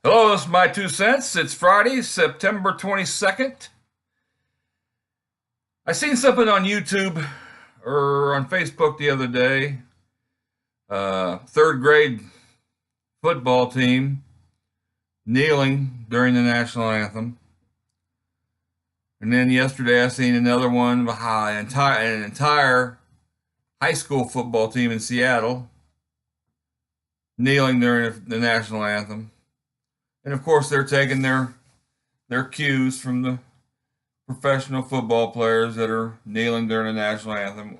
Hello, this is my 2 cents. It's Friday, September 22nd. I seen something on YouTube or on Facebook the other day. Third grade football team kneeling during the national anthem. And then yesterday I seen another one behind an entire high school football team in Seattle kneeling during the national anthem. And of course, they're taking their cues from the professional football players that are kneeling during the national anthem.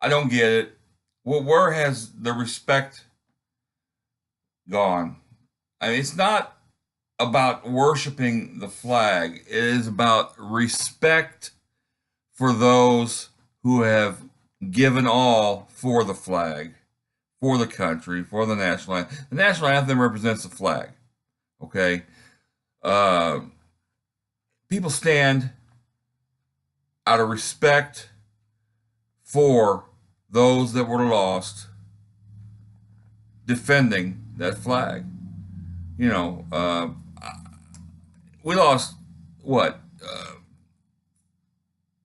I don't get it. Well, where has the respect gone? I mean, it's not about worshiping the flag. It is about respect for those who have given all for the flag, for the country, for the national anthem. The national anthem represents the flag. Okay. People stand out of respect for those that were lost defending that flag. You know, we lost what?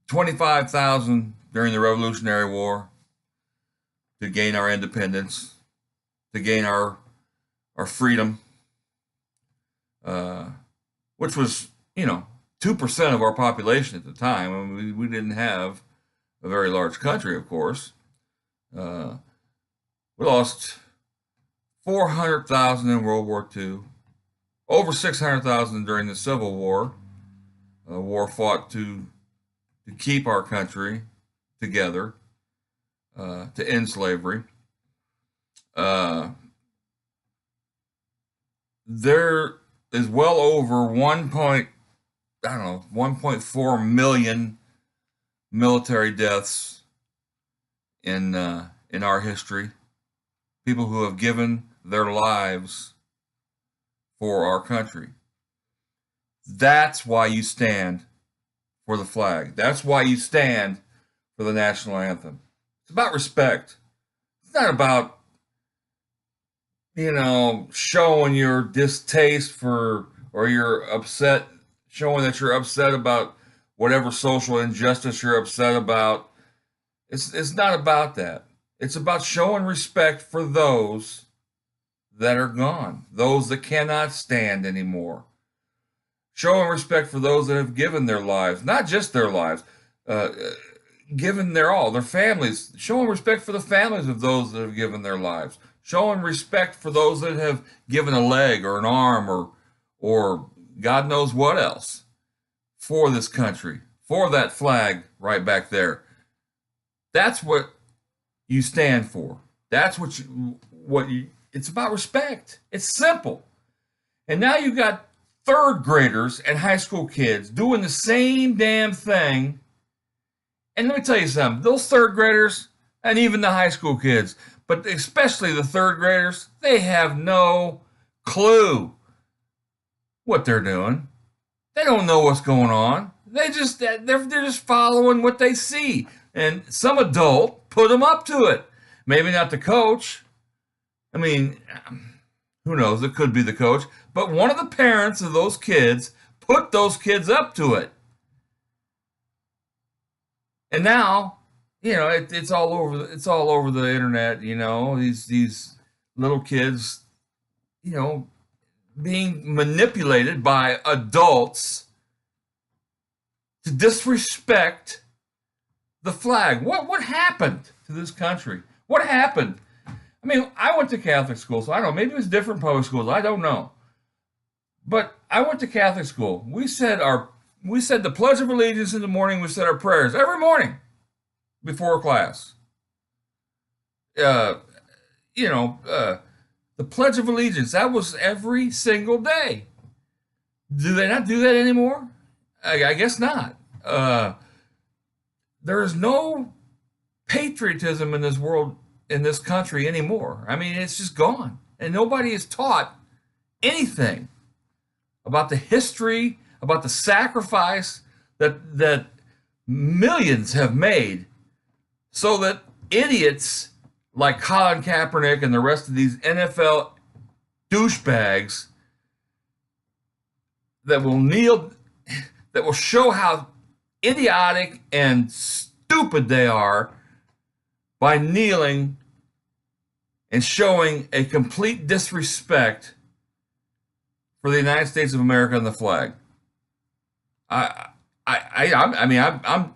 25,000 during the Revolutionary War to gain our independence, to gain our freedom. Which was, 2% of our population at the time. I mean, we didn't have a very large country, of course. We lost 400,000 in World War II, over 600,000 during the Civil War. A war fought to keep our country together, to end slavery. There is well over 1.4 million military deaths in our history. People who have given their lives for our country. That's why you stand for the flag. That's why you stand for the national anthem. It's about respect. It's not about showing your distaste for, or you're upset, showing that you're upset about whatever social injustice you're upset about. It's not about that. It's about showing respect for those that are gone, those that cannot stand anymore. Showing respect for those that have given their lives, not just their lives, given their all, their families. Showing respect for the families of those that have given their lives. Showing respect for those that have given a leg or an arm or God knows what else for this country, for that flag right back there. That's what you stand for. That's it's about respect. It's simple. And now you've got third graders and high school kids doing the same damn thing. And let me tell you something, those third graders and even the high school kids, but especially the third graders, they have no clue what they're doing. They don't know what's going on. They're just following what they see. And some adult put them up to it. Maybe not the coach. I mean, who knows? It could be the coach. But one of the parents of those kids put those kids up to it. And now, it's all over. It's all over the internet. These little kids, being manipulated by adults to disrespect the flag. What happened to this country? What happened? I mean, I went to Catholic school, so I don't know. Maybe it was different public schools. I don't know. But I went to Catholic school. We said the Pledge of Allegiance in the morning. We said our prayers every morning before class. The Pledge of Allegiance, that was every single day. Do they not do that anymore? I guess not. There is no patriotism in this world, in this country anymore. I mean, it's just gone. And nobody is taught anything about the history, about the sacrifice that millions have made so that idiots like Colin Kaepernick and the rest of these NFL douchebags that will kneel, that will show how idiotic and stupid they are by kneeling and showing a complete disrespect for the United States of America and the flag. I, I mean,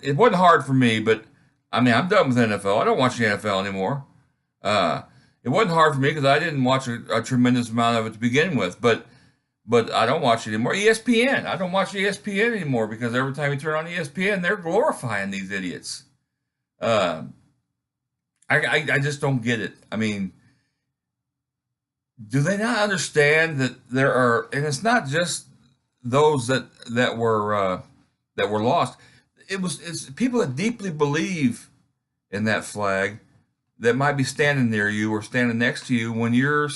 it wasn't hard for me, but I mean, I'm done with NFL. I don't watch the NFL anymore. Uh, it wasn't hard for me because I didn't watch a tremendous amount of it to begin with, but I don't watch it anymore. ESPN. I don't watch ESPN anymore because every time you turn on ESPN, they're glorifying these idiots. Uh, I just don't get it. I mean, do they not understand that there are, and it's not just those that were lost. It's people that deeply believe in that flag that might be standing near you or standing next to you when you're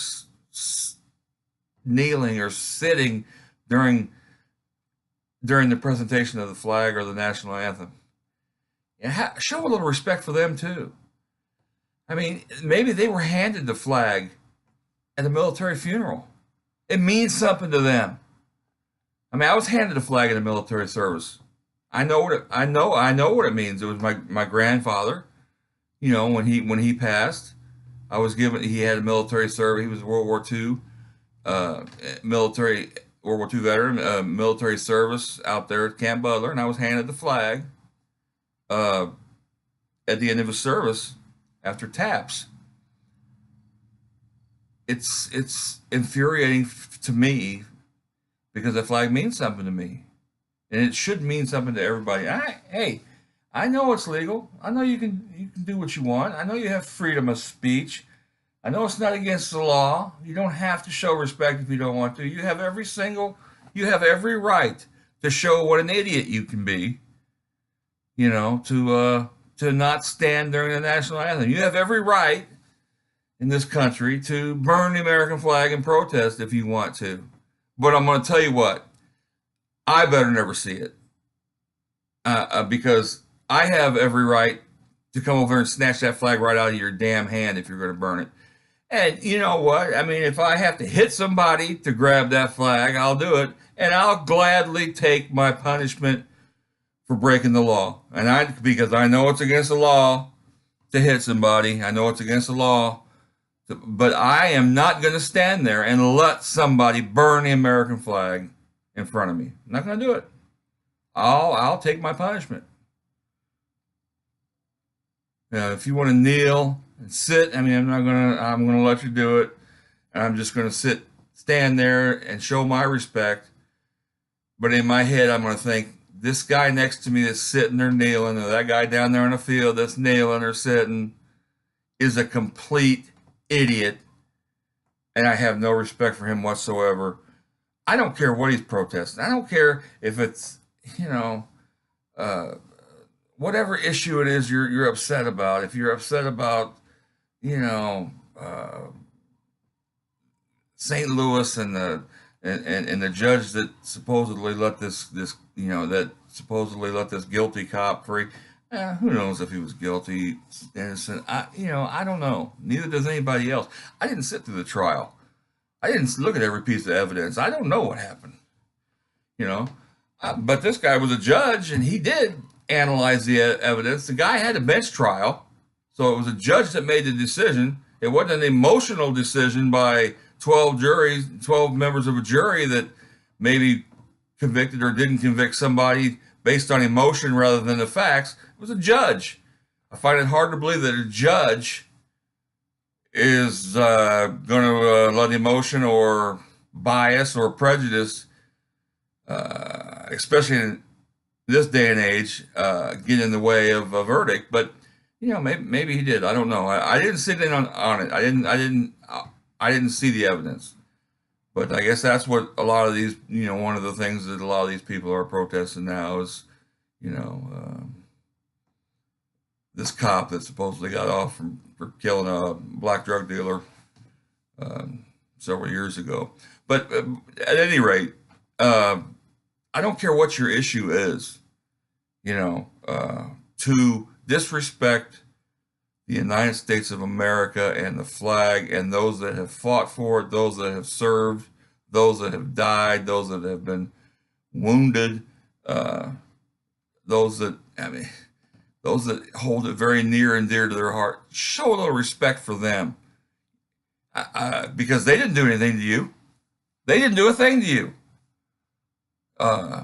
kneeling or sitting during the presentation of the flag or the national anthem. And show a little respect for them too. I mean, maybe they were handed the flag at a military funeral. It means something to them. I mean, I was handed a flag in a military service. I know what it means. It was my grandfather. You know, when he passed, I was given. He had a military service. He was World War II World War II veteran, military service out there at Camp Butler, and I was handed the flag uh, at the end of his service after taps. It's infuriating to me because the flag means something to me, and it should mean something to everybody. Hey, I know it's legal. I know you can do what you want. I know you have freedom of speech. I know it's not against the law. You don't have to show respect if you don't want to. You have every right to show what an idiot you can be. You know, to not stand during the national anthem. You have every right in this country to burn the American flag and protest if you want to. But I'm going to tell you what, I better never see it because I have every right to come over and snatch that flag right out of your damn hand if you're going to burn it. And you know what? I mean, if I have to hit somebody to grab that flag, I'll do it. And I'll gladly take my punishment for breaking the law. Because I know it's against the law to hit somebody. I know it's against the law. But I am not going to stand there and let somebody burn the American flag in front of me. I'm not going to do it. I'll take my punishment. If you want to kneel and sit, I mean, I'm gonna let you do it. And I'm just gonna stand there and show my respect. But in my head, I'm gonna think this guy next to me that's sitting there kneeling, or that guy down there in the field that's kneeling or sitting, is a complete idiot, and I have no respect for him whatsoever. I don't care what he's protesting. I don't care if it's, uh, whatever issue it is you're upset about. If you're upset about, you know, St. Louis and the judge that supposedly let that supposedly let this guilty cop free. Who knows if he was guilty, innocent? I don't know. Neither does anybody else. I didn't sit through the trial. I didn't look at every piece of evidence. I don't know what happened. You know, but this guy was a judge, and he did analyze the evidence. The guy had a bench trial, so it was a judge that made the decision. It wasn't an emotional decision by 12 members of a jury that maybe convicted or didn't convict somebody based on emotion rather than the facts. It was a judge. I find it hard to believe that a judge is going to let emotion or bias or prejudice, especially in this day and age, get in the way of a verdict. But maybe he did. I don't know. I didn't sit in on it. I didn't see the evidence. But I guess that's what a lot of these, one of the things that a lot of these people are protesting now is, this cop that supposedly got off for killing a black drug dealer several years ago. But at any rate, I don't care what your issue is, to disrespect the United States of America and the flag and those that have fought for it, those that have served, those that have died, those that have been wounded, uh, those that, I mean, those that hold it very near and dear to their heart. Show a little respect for them, because they didn't do anything to you. They didn't do a thing to you. Uh,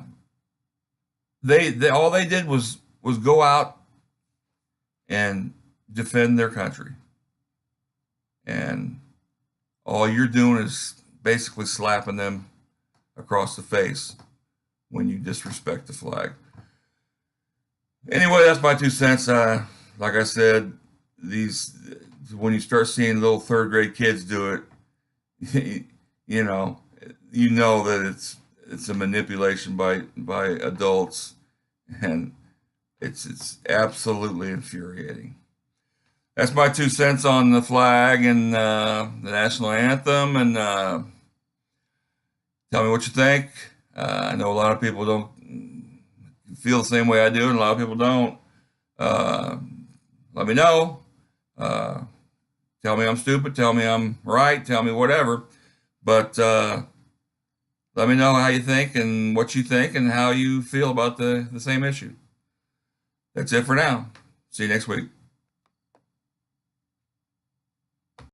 they all they did was go out and defend their country, and all you're doing is basically slapping them across the face when you disrespect the flag. Anyway, that's my 2 cents. Like I said, these when you start seeing little third grade kids do it, you know, that it's a manipulation by adults, and it's absolutely infuriating. That's my 2 cents on the flag and the national anthem. And tell me what you think. I know a lot of people don't feel the same way I do, and a lot of people don't. Let me know. Tell me I'm stupid. Tell me I'm right. Tell me whatever. But let me know how you think and what you think and how you feel about the same issue. That's it for now. See you next week.